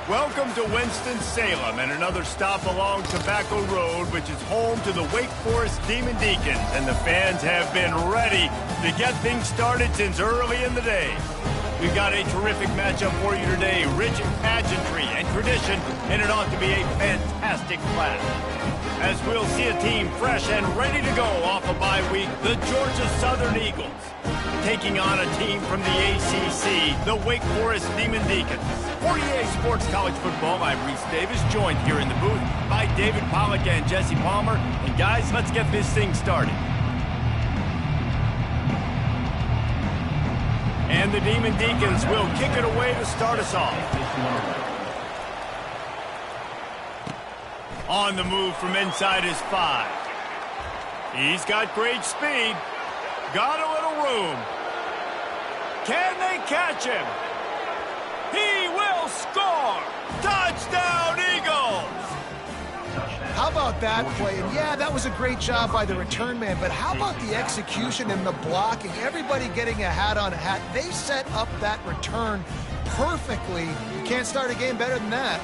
Welcome to Winston-Salem and another stop along Tobacco Road, which is home to the Wake Forest Demon Deacons, and the fans have been ready to get things started since early in the day. We've got a terrific matchup for you today, rich in pageantry and tradition, and it ought to be a fantastic clash. As we'll see a team fresh and ready to go off a bye week, the Georgia Southern Eagles, taking on a team from the ACC, the Wake Forest Demon Deacons. For EA Sports College Football, I'm Reese Davis, joined here in the booth by David Pollack and Jesse Palmer. And guys, let's get this thing started. And the Demon Deacons will kick it away to start us off. On the move from inside his 5. He's got great speed. Got a little room. Can they catch him? He will score! Touchdown, Eagles! How about that play? And yeah, that was a great job by the return man, but how about the execution and the blocking? Everybody getting a hat on a hat. They set up that return perfectly. You can't start a game better than that.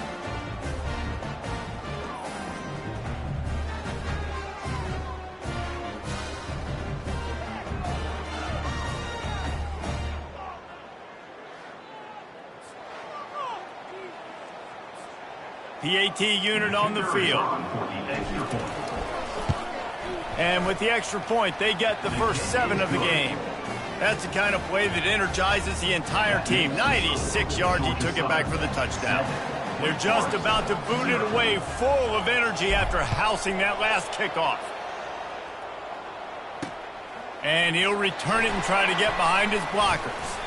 PAT unit on the field. And with the extra point, they get the first 7 of the game. That's the kind of play that energizes the entire team. 96 yards, he took it back for the touchdown. They're just about to boot it away, full of energy after housing that last kickoff. And he'll return it and try to get behind his blockers.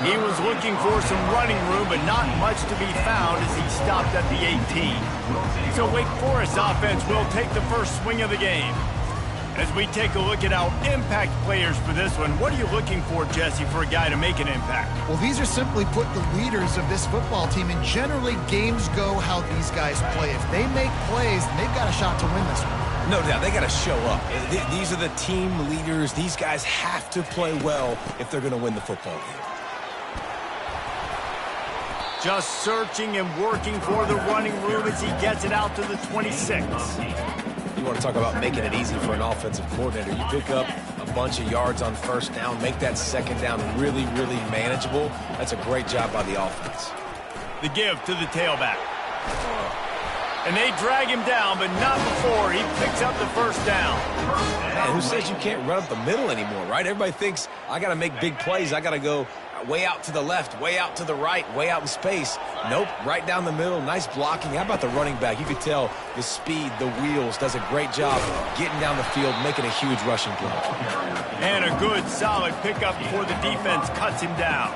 He was looking for some running room, but not much to be found as he stopped at the 18. So Wake Forest offense will take the first swing of the game. As we take a look at our impact players for this one, what are you looking for, Jesse, for a guy to make an impact? Well, these are simply put the leaders of this football team, and generally games go how these guys play. If they make plays, then they've got a shot to win this one. No doubt, they got to show up. These are the team leaders. These guys have to play well if they're going to win the football game. Just searching and working for the running room as he gets it out to the 26. You want to talk about making it easy for an offensive coordinator. You pick up a bunch of yards on first down, make that second down really, really manageable. That's a great job by the offense. The give to the tailback. And they drag him down, but not before he picks up the first down. Man, who says you can't run up the middle anymore, right? Everybody thinks, I got to make big plays. I got to go way out to the left, way out to the right, way out in space. Nope, right down the middle, nice blocking. How about the running back? You could tell the speed, the wheels, does a great job getting down the field, making a huge rushing play. And a good, solid pickup before the defense cuts him down.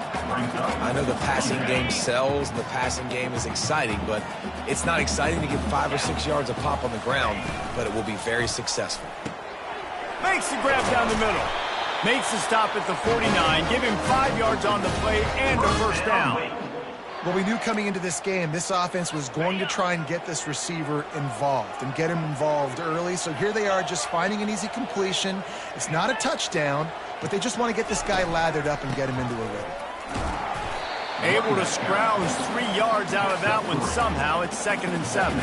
I know the passing game sells, and the passing game is exciting, but it's not exciting to get 5 or 6 yards a pop on the ground, but it will be very successful. Makes the grab down the middle. Makes the stop at the 49, give him 5 yards on the play and a first down. Well, we knew coming into this game, this offense was going to try and get this receiver involved and get him involved early. So here they are just finding an easy completion. It's not a touchdown, but they just want to get this guy lathered up and get him into a rhythm. Able to scrounge 3 yards out of that one somehow. It's 2nd and 7.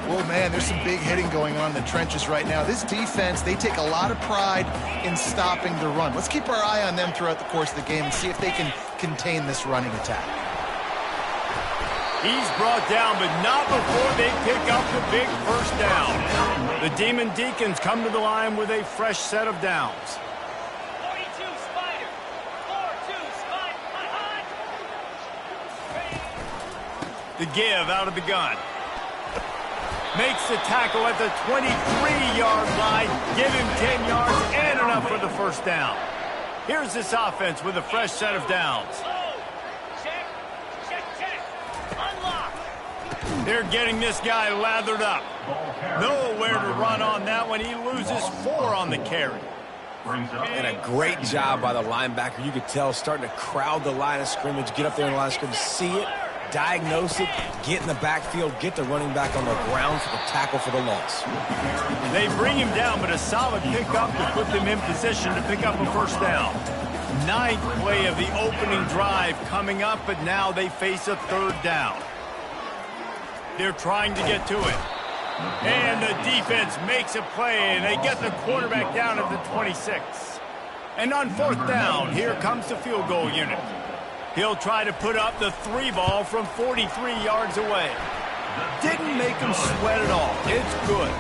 Well, man, there's some big hitting going on in the trenches right now. This defense, they take a lot of pride in stopping the run. Let's keep our eye on them throughout the course of the game and see if they can contain this running attack. He's brought down, but not before they pick up the big first down. The Demon Deacons come to the line with a fresh set of downs. 42 Spider. 4-2 Spider. The give out of the gun. Makes the tackle at the 23-yard line. Give him 10 yards and enough for the first down. Here's this offense with a fresh set of downs. Check. Unlock. They're getting this guy lathered up. Nowhere to run on that one. He loses 4 on the carry. And a great job by the linebacker. You could tell starting to crowd the line of scrimmage, get up there in the line of scrimmage, see it, diagnose it, get in the backfield, get the running back on the ground for the tackle for the loss. They bring him down, but a solid pickup to put them in position to pick up a first down. 9th play of the opening drive coming up, but now they face a 3rd down. They're trying to get to it. And the defense makes a play, and they get the quarterback down at the 26. And on 4th down, here comes the field goal unit. He'll try to put up the 3 ball from 43 yards away. Didn't make him sweat at all. It's good.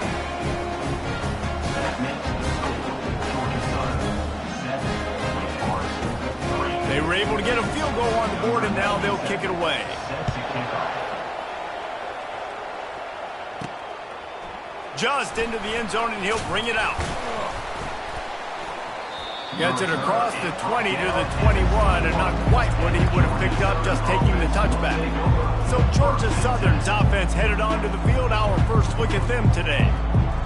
They were able to get a field goal on the board, and now they'll kick it away. Just into the end zone, and he'll bring it out. Gets it across the 20 to the 21, and not quite what he would have picked up just taking the touchback. So Georgia Southern's offense headed onto the field. Our first look at them today.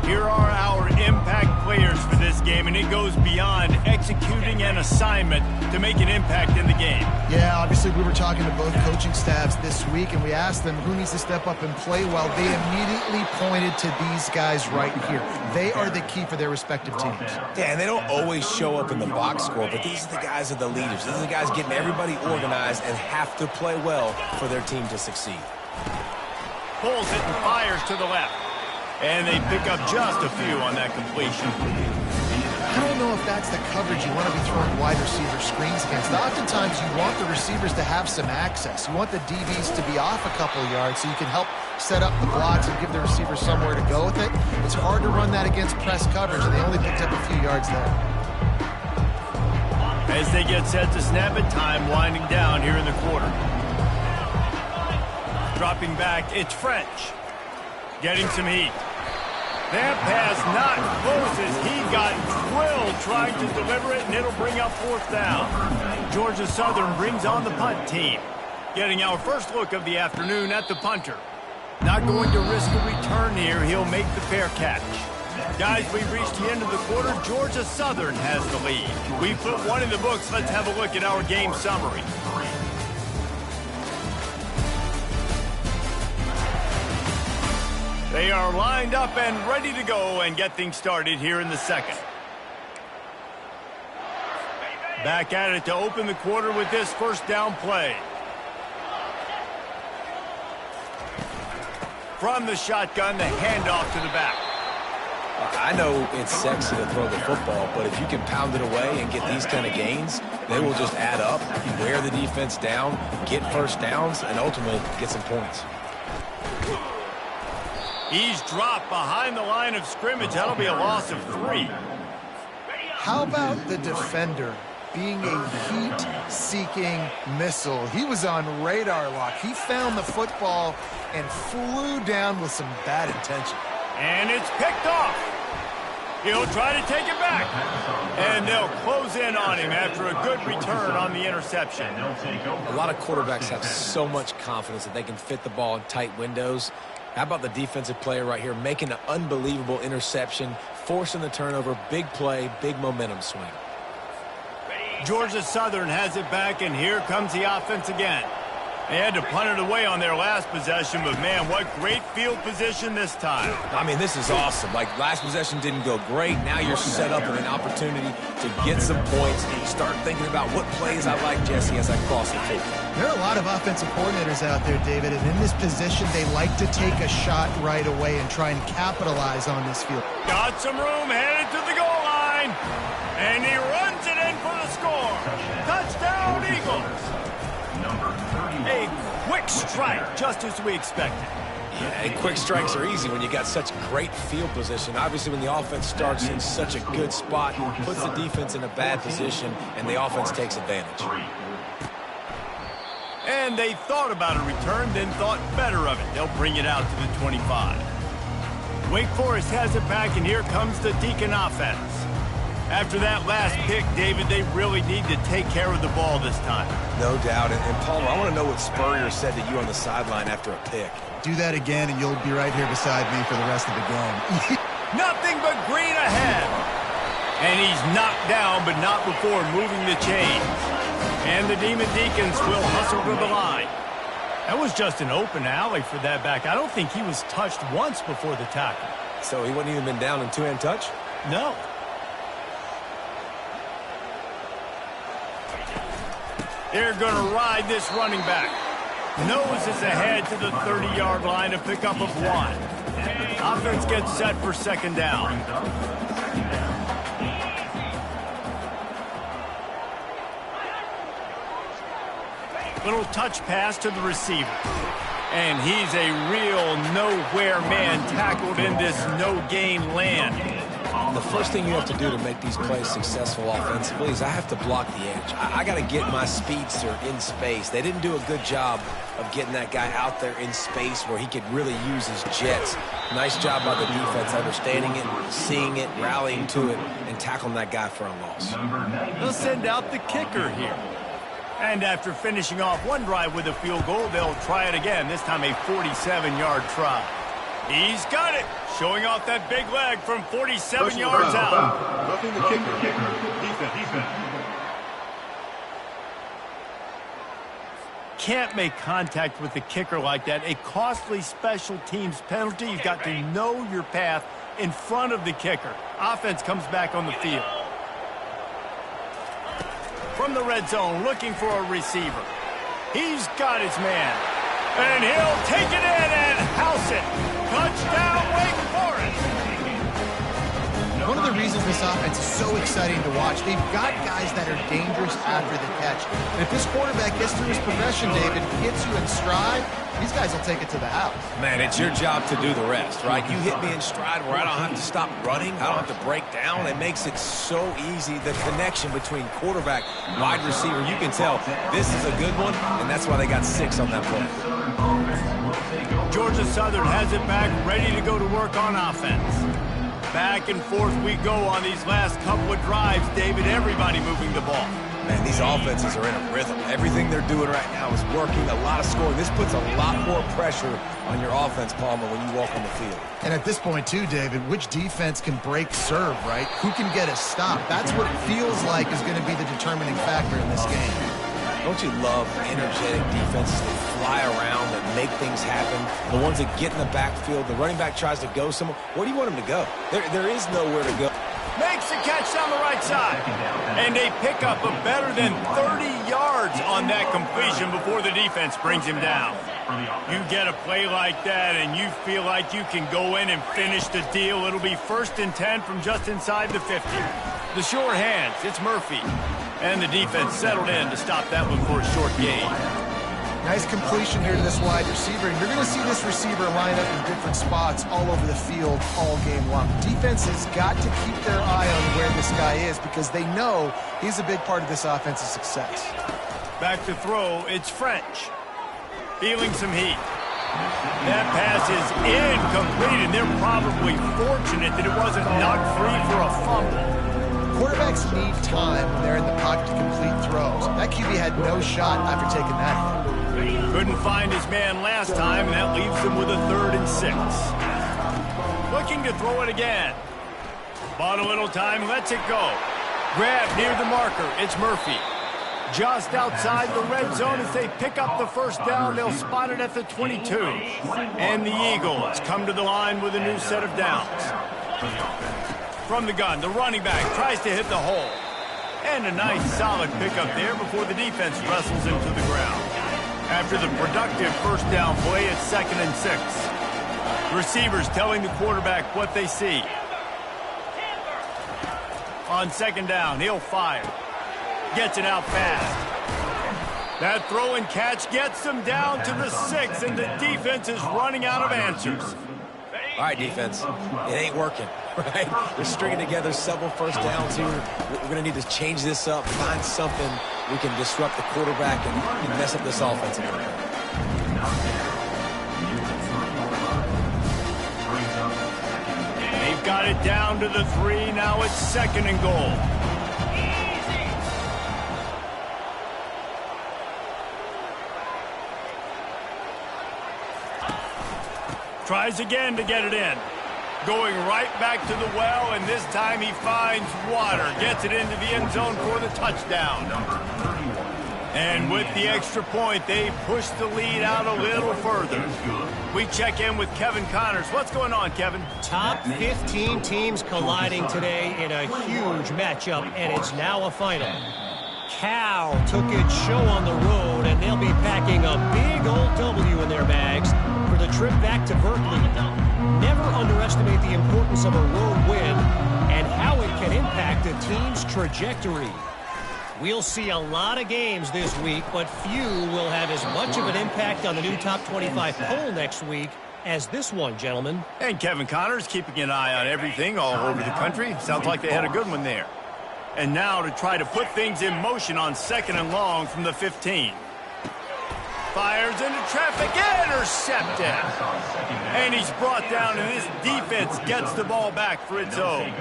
Here are our impact players for this game, and it goes beyond executing an assignment to make an impact in the game. Yeah, obviously we were talking to both coaching staffs this week, and we asked them who needs to step up and play well. They immediately pointed to these guys right here. They are the key for their respective teams. Yeah, and they don't always show up in the box score, but these are the guys that are the leaders. These are the guys getting everybody organized and have to play well for their team to succeed. Pulls it and fires to the left. And they pick up just a few on that completion. I don't know if that's the coverage you want to be throwing wide receiver screens against. Oftentimes you want the receivers to have some access. You want the DBs to be off a couple of yards so you can help set up the blocks and give the receivers somewhere to go with it. It's hard to run that against press coverage, and they only picked up a few yards there. As they get set to snap it, time winding down here in the quarter. Dropping back, it's French. Getting some heat. That pass not close as he got drilled trying to deliver it, and it'll bring up 4th down. Georgia Southern brings on the punt team. Getting our first look of the afternoon at the punter. Not going to risk a return here. He'll make the fair catch. Guys, we've reached the end of the quarter. Georgia Southern has the lead. We put one in the books. Let's have a look at our game summary. They are lined up and ready to go and get things started here in the second. Back at it to open the quarter with this first down play. From the shotgun, the handoff to the back. I know it's sexy to throw the football, but if you can pound it away and get these kind of gains, they will just add up, wear the defense down, get first downs, and ultimately get some points. He's dropped behind the line of scrimmage. That'll be a loss of 3. How about the defender being a heat-seeking missile? He was on radar lock. He found the football and flew down with some bad intention. And it's picked off. He'll try to take it back. And they'll close in on him after a good return on the interception. A lot of quarterbacks have so much confidence that they can fit the ball in tight windows. How about the defensive player right here making an unbelievable interception, forcing the turnover, big play, big momentum swing. Georgia Southern has it back, and here comes the offense again. They had to punt it away on their last possession, but man, what great field position this time. I mean, this is awesome. Like, last possession didn't go great. Now you're set up with an opportunity to get some points and start thinking about what plays I like, Jesse, as I cross the field. There are a lot of offensive coordinators out there, David, and in this position, they like to take a shot right away and try and capitalize on this field. Got some room, headed to the goal line, and he runs it in for the score. Touchdown, Eagles. A quick strike, just as we expected. Yeah, and quick strikes are easy when you got such great field position. Obviously, when the offense starts in such a good spot, puts the defense in a bad position, and the offense takes advantage. And they thought about a return, then thought better of it. They'll bring it out to the 25. Wake Forest has it back, and here comes the Deacon offense. After that last pick, David, they really need to take care of the ball this time. No doubt. And Palmer, I want to know what Spurrier said to you on the sideline after a pick. Do that again, and you'll be right here beside me for the rest of the game. Nothing but green ahead. And he's knocked down, but not before moving the chains. And the Demon Deacons will hustle to the line. That was just an open alley for that back. I don't think he was touched once before the tackle. So he wouldn't even been down in two-hand touch? No. They're going to ride this running back. Noses ahead to the 30-yard line, a pickup of 1. Offense gets set for second down. Little touch pass to the receiver. And he's a real nowhere man tackled in this no-gain land. The first thing you have to do to make these plays successful offensively is I have to block the edge. I got to get my speedster in space. They didn't do a good job of getting that guy out there in space where he could really use his jets. Nice job by the defense understanding it, seeing it, rallying to it, and tackling that guy for a loss. They'll send out the kicker here. And after finishing off one drive with a field goal, they'll try it again, this time a 47-yard try. He's got it, showing off that big leg from 47 yards out. Roughing the kicker. Defense. Can't make contact with the kicker like that. A costly special teams penalty. You've got to know your path in front of the kicker. Offense comes back on the field. From the red zone, looking for a receiver. He's got his man. And he'll take it in and house it. Touchdown, Wake Forest. One of the reasons this offense is so exciting to watch, they've got guys that are dangerous after the catch. And if this quarterback gets through his progression, David, hits you in stride, these guys will take it to the house. Man, it's your job to do the rest, right? You hit me in stride where I don't have to stop running. I don't have to break down. It makes it so easy. The connection between quarterback, wide receiver, you can tell this is a good one, and that's why they got 6 on that play. Georgia Southern has it back, ready to go to work on offense. Back and forth we go on these last couple of drives, David. Everybody moving the ball. Man, these offenses are in a rhythm. Everything they're doing right now is working. A lot of scoring. This puts a lot more pressure on your offense, Palmer, when you walk on the field. And at this point, too, David, which defense can break serve, right? Who can get a stop? That's what it feels like is going to be the determining factor in this game. Don't you love energetic defenses that fly around, that make things happen? The ones that get in the backfield, the running back tries to go somewhere. Where do you want him to go? There is nowhere to go. Makes the catch down the right side. And a pickup of better than 30 yards on that completion before the defense brings him down. You get a play like that and you feel like you can go in and finish the deal. It'll be 1st and 10 from just inside the 50. The sure hands, it's Murphy. And the defense settled in to stop that one for a short gain. Nice completion here to this wide receiver. And you're going to see this receiver line up in different spots all over the field all game long. Defense has got to keep their eye on where this guy is because they know he's a big part of this offense's success. Back to throw, it's French. Feeling some heat. That pass is incomplete, and they're probably fortunate that it wasn't knocked free for a fumble. Quarterbacks need time when they're in the pocket to complete throws. That QB had no shot after taking that hit. Couldn't find his man last time, and that leaves him with a 3rd and 6. Looking to throw it again. Bought a little time, lets it go. Grab near the marker, it's Murphy. Just outside the red zone as they pick up the 1st down. They'll spot it at the 22. And the Eagles come to the line with a new set of downs. From the gun, the running back tries to hit the hole. And a nice solid pickup there before the defense wrestles him to the ground. After the productive 1st down play, it's 2nd and 6. Receivers telling the quarterback what they see. On 2nd down, he'll fire. Gets it out fast. That throw and catch gets them down to the 6, and the defense is running out of answers. All right, defense, it ain't working, right? We're stringing together several 1st downs here. We're going to need to change this up, find something we can disrupt the quarterback and mess up this offense a little bit. They've got it down to the 3. Now it's 2nd and goal. Tries again to get it in. Going right back to the well, and this time he finds water. Gets it into the end zone for the touchdown. And with the extra point, they push the lead out a little further. We check in with Kevin Connors. What's going on, Kevin? Top 15 teams colliding today in a huge matchup, and it's now a final. Cal took its show on the road, and they'll be packing a big old W in their bags for the trip back to Berkeley. Never underestimate the importance of a road win and how it can impact a team's trajectory. We'll see a lot of games this week, but few will have as much of an impact on the new top 25 poll next week as this one, gentlemen. And Kevin Connors keeping an eye on everything all over the country. Sounds like they had a good one there. And now to try to put things in motion on 2nd and long from the 15. Fires into traffic, intercepted. And he's brought down, and this defense gets the ball back for its own.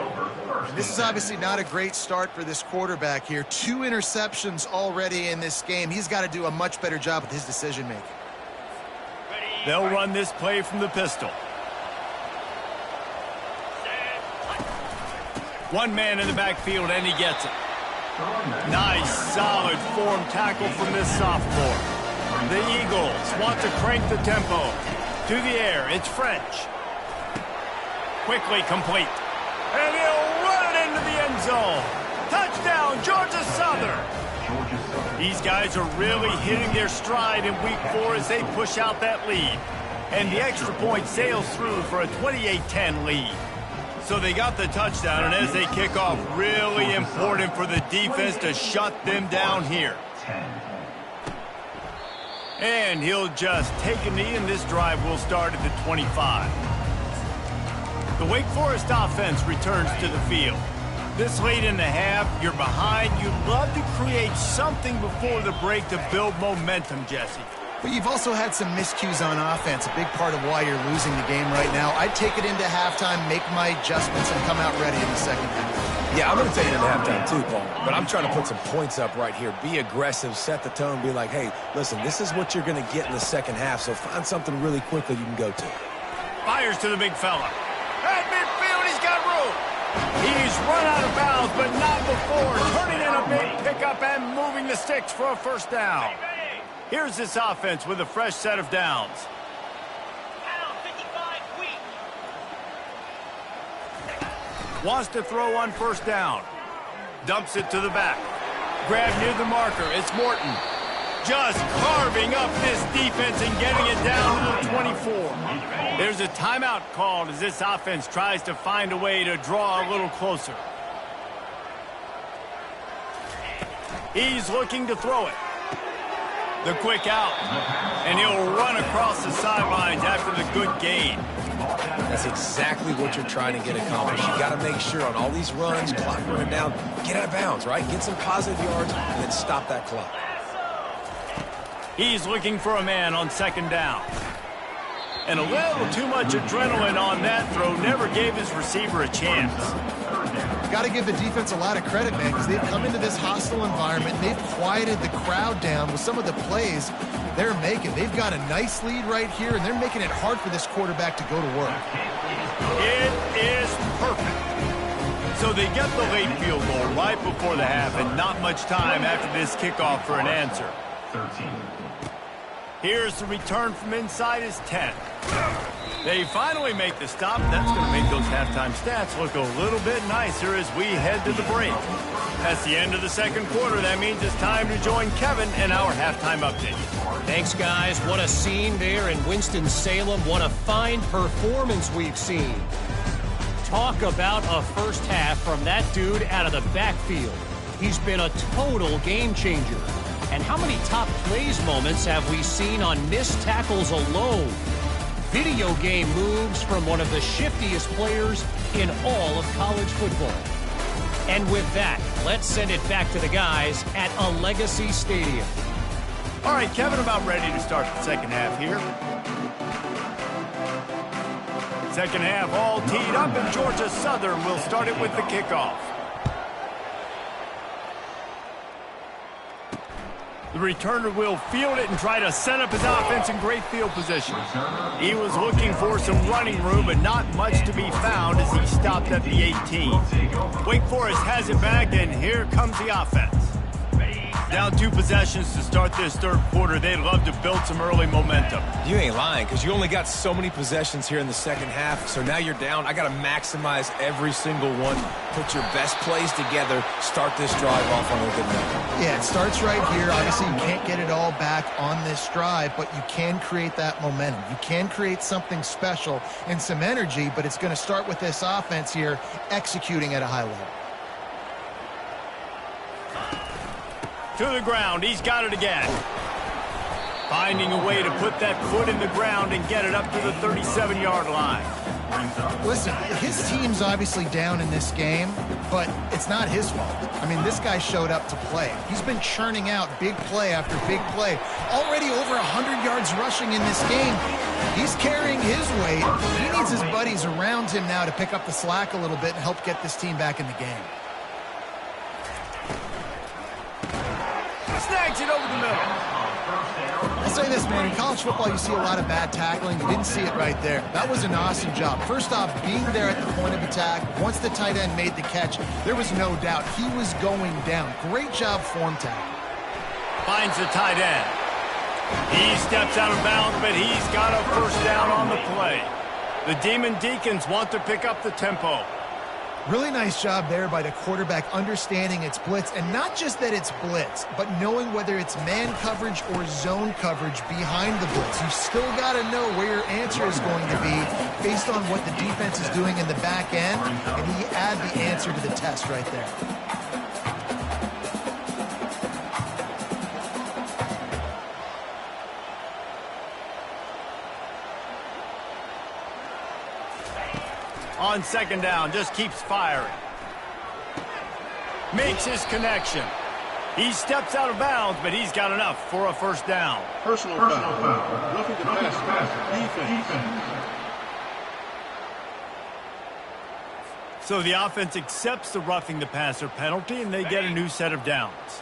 This is obviously not a great start for this quarterback here. 2 interceptions already in this game. He's got to do a much better job with his decision-making. They'll run this play from the pistol. One man in the backfield, and he gets it. Nice, solid form tackle from this sophomore. The Eagles want to crank the tempo. To the air, it's French. Quickly complete. And he'll run it into the end zone. Touchdown, Georgia Southern. These guys are really hitting their stride in week 4 as they push out that lead. And the extra point sails through for a 28-10 lead. So they got the touchdown, and as they kick off, really important for the defense to shut them down here. And he'll just take a knee, and this drive will start at the 25. The Wake Forest offense returns to the field. This late in the half, you're behind. You'd love to create something before the break to build momentum, Jesse. But you've also had some miscues on offense, a big part of why you're losing the game right now. I'd take it into halftime, make my adjustments, and come out ready in the second half. Yeah, I'm going to take it into halftime too, Paul. But I'm trying to put some points up right here. Be aggressive, set the tone, be like, hey, listen, this is what you're going to get in the second half, so find something really quickly you can go to. Fires to the big fella. At midfield, he's got room. He's run out of bounds, but not before turning in a big pickup and moving the sticks for a first down. Here's this offense with a fresh set of downs. Down 55 weak. Wants to throw on first down. Dumps it to the back. Grab near the marker. It's Morton. Just carving up this defense and getting it down to the 24. There's a timeout called as this offense tries to find a way to draw a little closer. He's looking to throw it. The quick out. And he'll run across the sidelines after the good gain. That's exactly what you're trying to get accomplished. You got to make sure on all these runs, clock running down, get out of bounds, right? Get some positive yards and then stop that clock. He's looking for a man on second down. And a little too much adrenaline on that throw never gave his receiver a chance. Got to give the defense a lot of credit, man, because they've come into this hostile environment, and they've quieted the crowd down with some of the plays they're making. They've got a nice lead right here, and they're making it hard for this quarterback to go to work. It is perfect. So they get the late field goal right before the half, and not much time after this kickoff for an answer. 13. Here's the return from inside his 10. They finally make the stop. That's going to make those halftime stats look a little bit nicer as we head to the break. That's the end of the second quarter. That means it's time to join Kevin in our halftime update. Thanks, guys. What a scene there in Winston-Salem. What a fine performance we've seen. Talk about a first half from that dude out of the backfield. He's been a total game changer. And how many top plays moments have we seen on missed tackles alone? Video game moves from one of the shiftiest players in all of college football. And with that, let's send it back to the guys at a Legacy Stadium. All right, Kevin, about ready to start the second half here. Second half all teed up, and Georgia Southern will start it with the kickoff. The returner will field it and try to set up his offense in great field position. He was looking for some running room, but not much to be found as he stopped at the 18. Wake Forest has it back, and here comes the offense. Down 2 possessions to start this third quarter. They'd love to build some early momentum. You ain't lying, because you only got so many possessions here in the second half, so now you're down. I got to maximize every single one. Put your best plays together. Start this drive off on a good note. Yeah, it starts right here. Obviously, you can't get it all back on this drive, but you can create that momentum. You can create something special and some energy, but it's going to start with this offense here executing at a high level. To the ground. He's got it again. Finding a way to put that foot in the ground and get it up to the 37-yard line. Listen, his team's obviously down in this game, but it's not his fault. I mean, this guy showed up to play. He's been churning out big play after big play. Already over 100 yards rushing in this game. He's carrying his weight. He needs his buddies around him now to pick up the slack a little bit and help get this team back in the game. Snags it over the middle. I'll say this, man. In college football, you see a lot of bad tackling. You didn't see it right there. That was an awesome job. First off, being there at the point of attack. Once the tight end made the catch, there was no doubt he was going down. Great job form tackle. Finds the tight end. He steps out of bounds, but he's got a first down on the play. The Demon Deacons want to pick up the tempo. Really nice job there by the quarterback understanding it's blitz, and not just that it's blitz, but knowing whether it's man coverage or zone coverage behind the blitz. You still got to know where your answer is going to be based on what the defense is doing in the back end, and he add the answer to the test right there. On second down, just keeps firing. Makes his connection. He steps out of bounds, but he's got enough for a first down. Personal foul. Roughing the passer. Defense. So the offense accepts the roughing the passer penalty, and they get a new set of downs.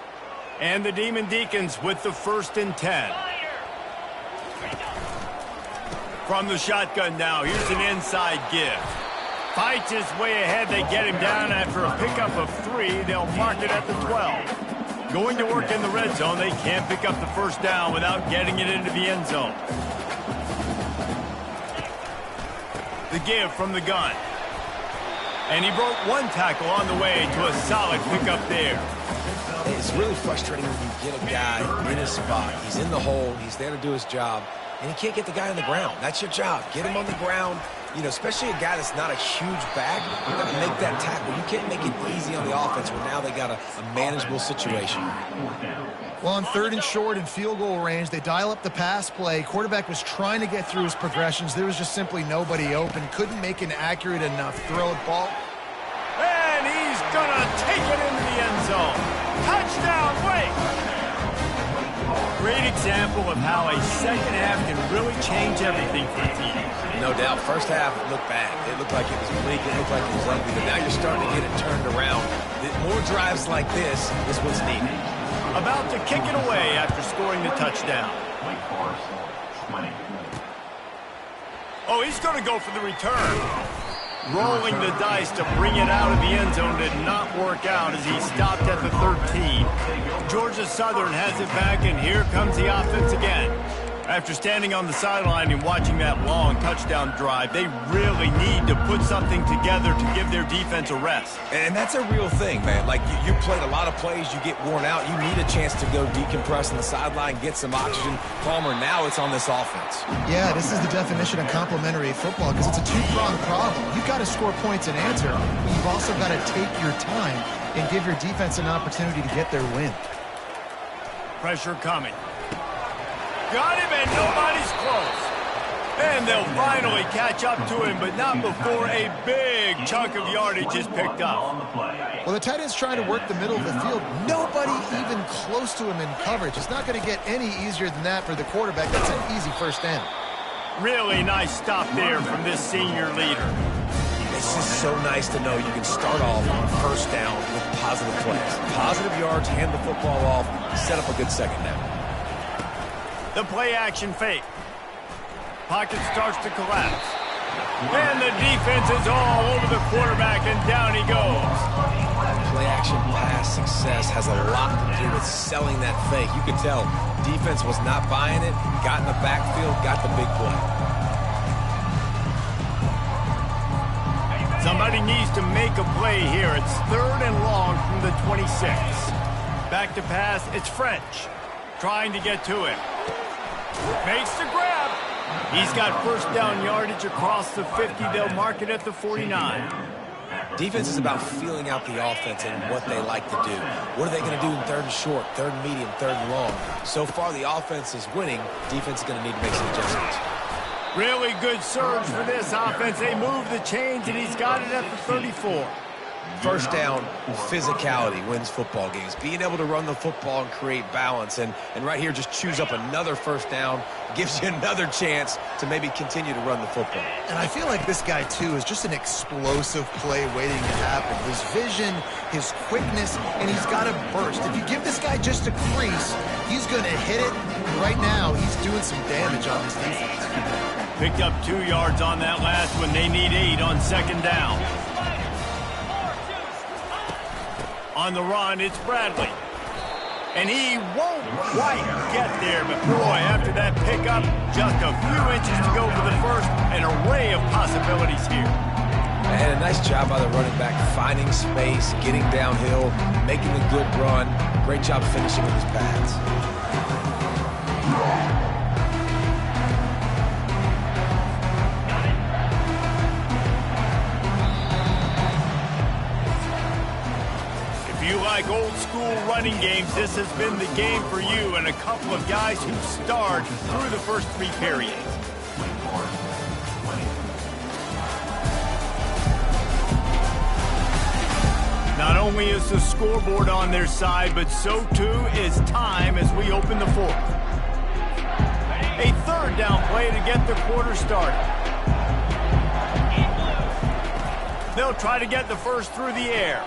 And the Demon Deacons with the 1st and 10. From the shotgun now, here's an inside give. Fights his way ahead. They get him down after a pickup of 3. They'll mark it at the 12. Going to work in the red zone. They can't pick up the first down without getting it into the end zone. The give from the gun. And he broke one tackle on the way to a solid pickup there. It's really frustrating when you get a guy in his spot. He's in the hole. He's there to do his job. And he can't get the guy on the ground. That's your job. Get him on the ground. You know, especially a guy that's not a huge back, you got to make that tackle. You can't make it easy on the offense where now they got a manageable situation. Well, on 3rd and short and field goal range, they dial up the pass play. Quarterback was trying to get through his progressions. There was just simply nobody open. Couldn't make an accurate enough throw ball. And he's going to take it into the end zone. Touchdown, Wake! Great example of how a second half can really change everything for a team. No doubt. First half looked bad. It looked like it was bleak. It looked like it was ugly. But now you're starting to get it turned around. More drives like this is what's needed. About to kick it away after scoring the touchdown. Oh, he's going to go for the return. Rolling the dice to bring it out of the end zone did not work out as he stopped at the 13. Georgia Southern has it back, and here comes the offense again. After standing on the sideline and watching that long touchdown drive, they really need to put something together to give their defense a rest. And that's a real thing, man. Like, you played a lot of plays, you get worn out, you need a chance to go decompress on the sideline, get some oxygen. Palmer, now it's on this offense. Yeah, this is the definition of complementary football because it's a two-pronged problem. You've got to score points and answer, but you've also got to take your time and give your defense an opportunity to get their win. Pressure coming. Got him, and nobody's close. And they'll finally catch up to him, but not before a big chunk of yardage is picked up. Well, the tight end's trying to work the middle of the field. Nobody even close to him in coverage. It's not going to get any easier than that for the quarterback. That's an easy first down. Really nice stop there from this senior leader. It's just so nice to know you can start off on first down with positive plays. Positive yards, hand the football off, set up a good second down. The play action fake. Pocket starts to collapse. And the defense is all over the quarterback, and down he goes. Play-action pass success has a lot to do with selling that fake. You could tell defense was not buying it, got in the backfield, got the big play. Somebody needs to make a play here. It's 3rd and long from the 26. Back to pass, it's French. Trying to get to it. Makes the grab. He's got first down yardage across the 50. They'll mark it at the 49. Defense is about feeling out the offense and what they like to do. What are they going to do in 3rd and short, 3rd and medium, 3rd and long? So far, the offense is winning. Defense is going to need to make some adjustments. Really good surge for this offense. They move the chains, and he's got it at the 34. First down, physicality wins football games. Being able to run the football and create balance. And right here, just choose up another first down, gives you another chance to maybe continue to run the football. And I feel like this guy, too, is just an explosive play waiting to happen. His vision, his quickness, and he's got a burst. If you give this guy just a crease, he's going to hit it. And right now, he's doing some damage on this defense. Picked up 2 yards on that last one. They need 8 on 2nd down. On the run, it's Bradley. And he won't quite get there, but boy, after that pickup, just a few inches to go for the first. An array of possibilities here. And a nice job by the running back, finding space, getting downhill, making a good run. Great job finishing with his pads. Like old school running games, this has been the game for you and a couple of guys who starred through the first 3 periods. Not only is the scoreboard on their side, but so too is time as we open the 4th. A 3rd down play to get the quarter started. They'll try to get the first through the air.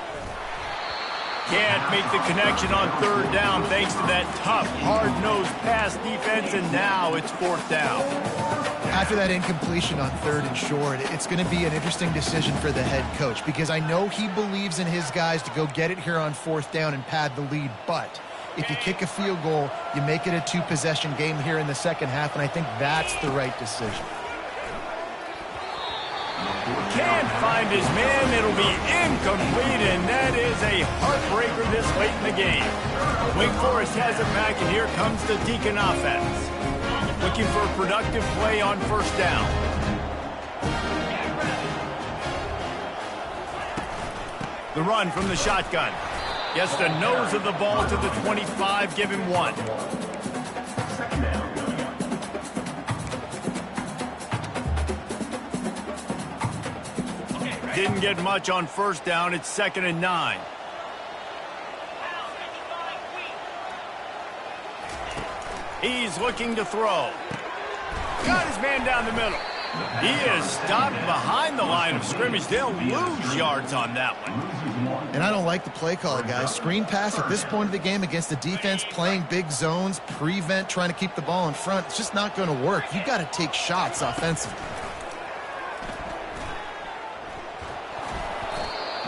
Can't make the connection on 3rd down thanks to that tough, hard-nosed pass defense, and now it's 4th down. After that incompletion on 3rd and short, it's going to be an interesting decision for the head coach because I know he believes in his guys to go get it here on 4th down and pad the lead, but if you kick a field goal, you make it a 2-possession game here in the second half, and I think that's the right decision. Can't find his man. It'll be incomplete, and that is a heartbreaker this late in the game. Wake Forest has it back, and here comes the Deacon offense. Looking for a productive play on 1st down. The run from the shotgun. Gets the nose of the ball to the 25, give him 1. Didn't get much on 1st down. It's 2nd and 9. He's looking to throw. Got his man down the middle. He is stopped behind the line of scrimmage. They'll lose yards on that one. And I don't like the play call, guys. Screen pass at this point of the game against the defense, playing big zones, prevent, trying to keep the ball in front. It's just not going to work. You've got to take shots offensively.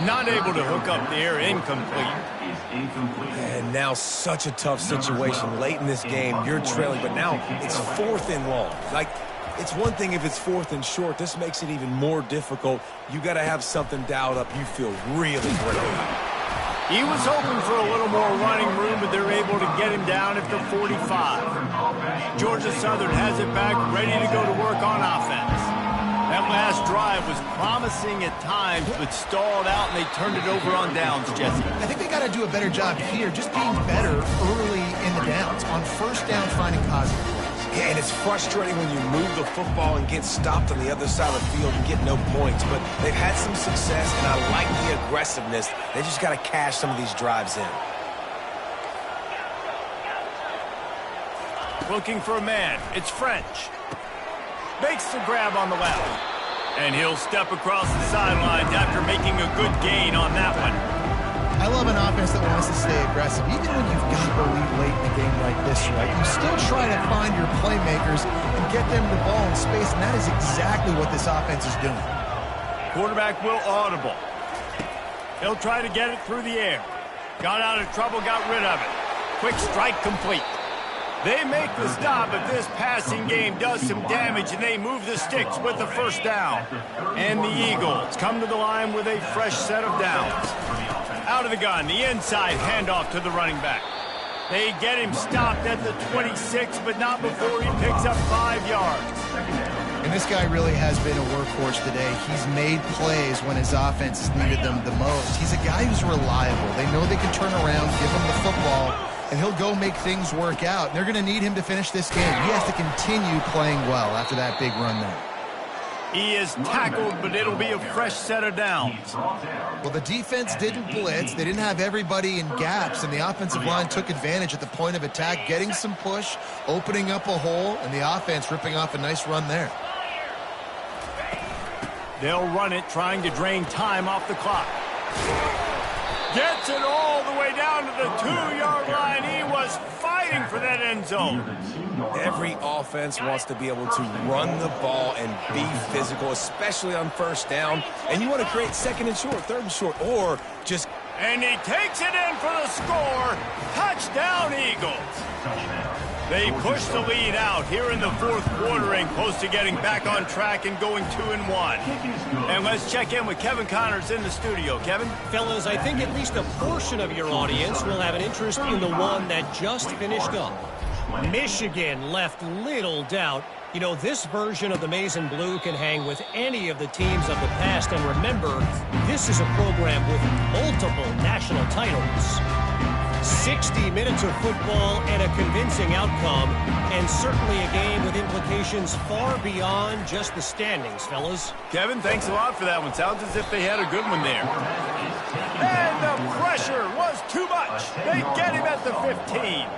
Not able to hook up there, incomplete. And now such a tough situation. Late in this game, you're trailing, but now it's 4th and long. Like, it's one thing if it's 4th and short. This makes it even more difficult. You got to have something dialed up you feel really great about. He was hoping for a little more running room, but they're able to get him down at the 45. Georgia Southern has it back, ready to go to work on offense. That last drive was promising at times, but stalled out, and they turned it over on downs, Jesse. I think they got to do a better job here, just being better early in the downs. On 1st down, finding positive plays. Yeah, and it's frustrating when you move the football and get stopped on the other side of the field and get no points. But they've had some success, and I like the aggressiveness. They just got to cash some of these drives in. Looking for a man. It's French. Makes the grab on the left. And he'll step across the sidelines after making a good gain on that one. I love an offense that wants to stay aggressive. Even when you've got the lead late in a game like this, right, you still try to find your playmakers and get them the ball in space, and that is exactly what this offense is doing. Quarterback will audible. He'll try to get it through the air. Got out of trouble, got rid of it. Quick strike complete. They make the stop, but this passing game does some damage, and they move the sticks with the first down. And the Eagles come to the line with a fresh set of downs. Out of the gun, the inside handoff to the running back. They get him stopped at the 26, but not before he picks up 5 yards. And this guy really has been a workhorse today. He's made plays when his offense has needed them the most. He's a guy who's reliable. They know they can turn around, give him the football, and he'll go make things work out. And they're going to need him to finish this game. He has to continue playing well after that big run there. He is tackled, but it'll be a fresh set of downs. Well, the defense didn't blitz. They didn't have everybody in gaps, and the offensive line took advantage at the point of attack, getting some push, opening up a hole, and the offense ripping off a nice run there. They'll run it, trying to drain time off the clock. Gets it all the way down to the 2-yard line. He was fighting for that end zone. Every offense wants to be able to run the ball and be physical, especially on first down. And you want to create second and short, third and short, or just... And he takes it in for the score. Touchdown, Eagles. They push the lead out here in the fourth quarter and close to getting back on track and going 2-1. And let's check in with Kevin Connors in the studio. Kevin? Fellas, I think at least a portion of your audience will have an interest in the one that just finished up. Michigan left little doubt. You know, this version of the Maize and Blue can hang with any of the teams of the past. And remember, this is a program with multiple national titles. 60 minutes of football and a convincing outcome, and certainly a game with implications far beyond just the standings, fellas. Kevin, thanks a lot for that one. Sounds as if they had a good one there. And the pressure was too much. They get him at the 15.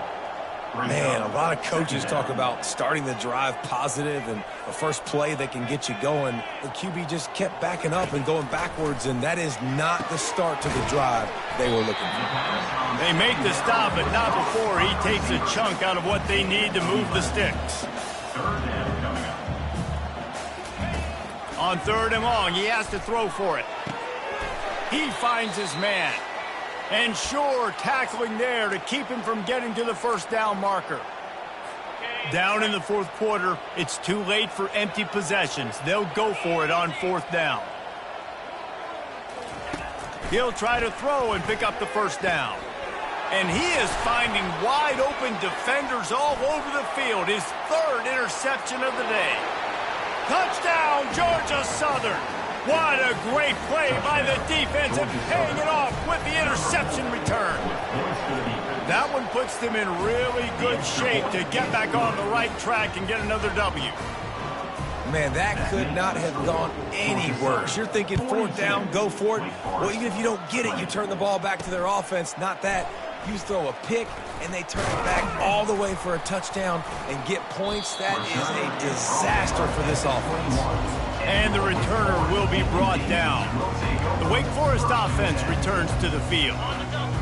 Man, a lot of coaches talk about starting the drive positive and the first play that can get you going. The QB just kept backing up and going backwards, and that is not the start to the drive they were looking for. They make the stop, but not before he takes a chunk out of what they need to move the sticks. On 3rd and long, he has to throw for it. He finds his man. And sure, tackling there to keep him from getting to the first down marker. Down in the fourth quarter, it's too late for empty possessions. They'll go for it on 4th down. He'll try to throw and pick up the first down. And he is finding wide open defenders all over the field. His 3rd interception of the day. Touchdown, Georgia Southern. What a great play by the defense and paying it off with the interception return. That one puts them in really good shape to get back on the right track and get another W. Man, that could not have gone any worse. You're thinking 4th down, go for it. Well, even if you don't get it, you turn the ball back to their offense. Not that. You throw a pick, and they turn it back all the way for a touchdown and get points. That is a disaster for this offense. And the returner will be brought down. The Wake Forest offense returns to the field.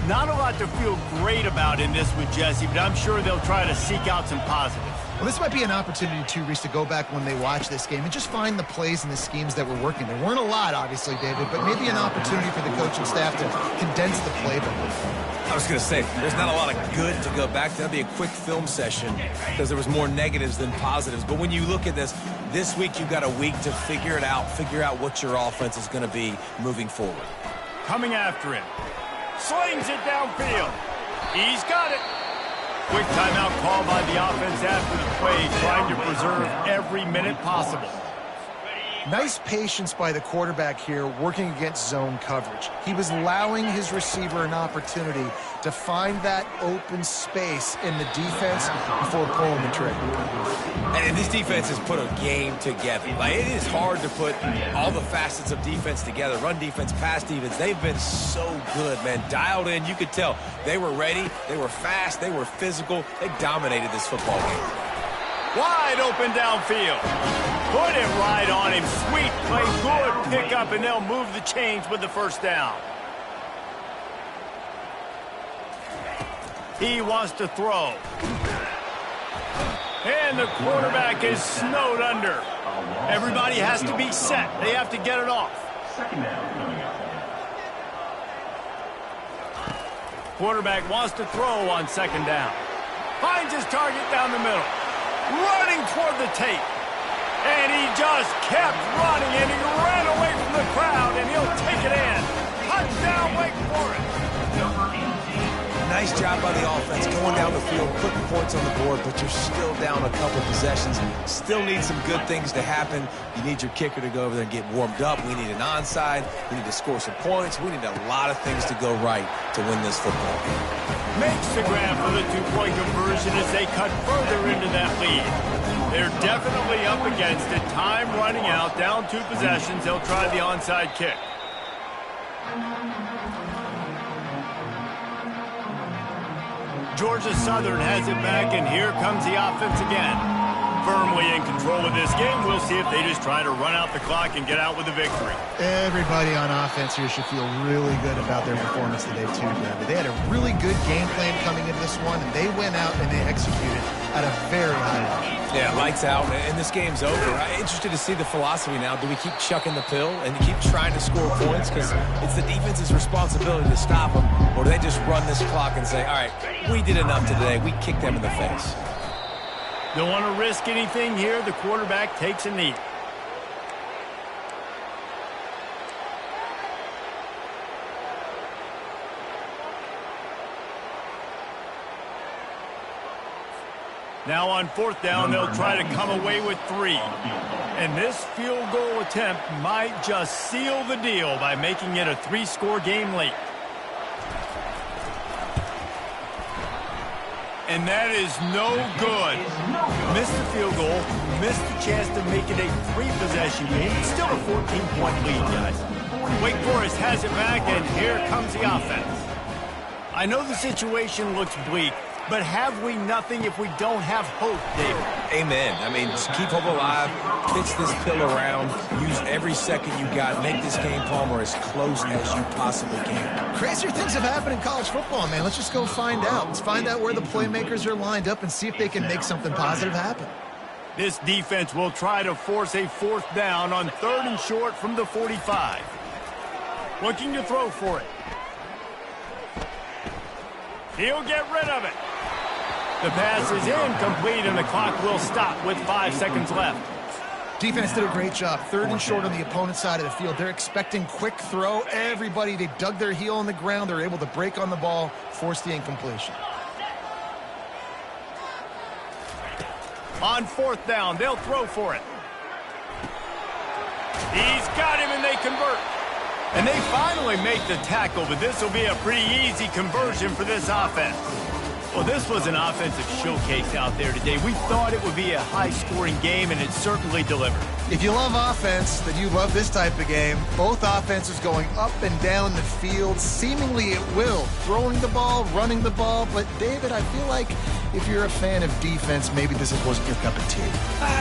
Not a lot to feel great about in this one, Jesse, but I'm sure they'll try to seek out some positives. Well, this might be an opportunity, too, Reese, to go back when they watch this game and just find the plays and the schemes that were working. There weren't a lot, obviously, David, but maybe an opportunity for the coaching staff to condense the playbook. I was going to say, there's not a lot of good to go back to. That'd be a quick film session because there was more negatives than positives. But when you look at this week you've got a week to figure it out, figure out what your offense is going to be moving forward. Coming after him. Slings it downfield. He's got it. Quick timeout call by the offense after the play, trying to preserve every minute possible. Nice patience by the quarterback here, working against zone coverage. He was allowing his receiver an opportunity to find that open space in the defense before pulling the trigger. And this defense has put a game together. Like, it is hard to put all the facets of defense together. Run defense, pass defense. They've been so good, man. Dialed in. You could tell they were ready. They were fast. They were physical. They dominated this football game. Wide open downfield. Put it right on him. Sweet play. Good pickup, and they'll move the chains with the first down. He wants to throw. And the quarterback is snowed under. Everybody has to be set. They have to get it off. Quarterback wants to throw on second down. Finds his target down the middle. Running toward the tape. And he just kept running, and he ran away from the crowd, and he'll take it in. Touchdown, Wake Forest. Nice job by the offense going down the field, putting points on the board, but you're still down a couple possessions. Still need some good things to happen. You need your kicker to go over there and get warmed up. We need an onside. We need to score some points. We need a lot of things to go right to win this football game. Makes the grab for the two-point conversion as they cut further into that lead. They're definitely up against it. Time running out, down 2 possessions. They'll try the onside kick. Georgia Southern has it back, and here comes the offense again. Firmly in control of this game. We'll see if they just try to run out the clock and get out with a victory. Everybody on offense here should feel really good about their performance today, too, David. They had a really good game plan coming into this one, and they went out and they executed at a very high level. Yeah, lights out, and this game's over. I'm interested to see the philosophy now. Do we keep chucking the pill and keep trying to score points because it's the defense's responsibility to stop them, or do they just run this clock and say, all right, we did enough today. We kicked them in the face. Don't want to risk anything here. The quarterback takes a knee. Now on 4th down, they'll try to come away with 3. And this field goal attempt might just seal the deal by making it a 3-score game late. And that is no good. Missed the field goal, missed the chance to make it a 3-possession game. It's still a 14-point lead, guys. Wake Forest has it back, and here comes the offense. I know the situation looks bleak, but have we nothing if we don't have hope, David? Amen. I mean, just keep hope alive, pitch this pill around, use every second you got, make this game, Palmer, as close as you possibly can. Crazier things have happened in college football, man. Let's just go find out. Let's find out where the playmakers are lined up and see if they can make something positive happen. This defense will try to force a 4th down on 3rd and short from the 45. Looking to throw for it. He'll get rid of it. The pass is incomplete, and the clock will stop with 5 seconds left. Defense did a great job. 3rd and short on the opponent's side of the field. They're expecting quick throw. Everybody, they dug their heel on the ground. They're able to break on the ball, force the incompletion. On 4th down, they'll throw for it. He's got him, and they convert. And they finally make the tackle, but this will be a pretty easy conversion for this offense. Well, this was an offensive showcase out there today. We thought it would be a high-scoring game, and it certainly delivered. If you love offense, then you love this type of game. Both offenses going up and down the field, seemingly at will. Throwing the ball, running the ball. But, David, I feel like if you're a fan of defense, maybe this wasn't your cup of tea.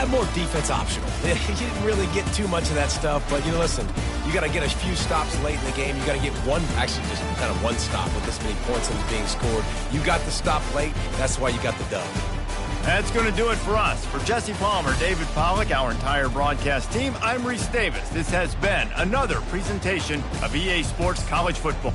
More defense optional. You didn't really get too much of that stuff, but, you know, listen, you got to get a few stops late in the game. You got to get one, actually just kind of one stop with this many points that was being scored. You got the stop late. That's why you got the dub. That's going to do it for us. For Jesse Palmer, David Pollack, our entire broadcast team, I'm Reese Davis. This has been another presentation of EA Sports College Football.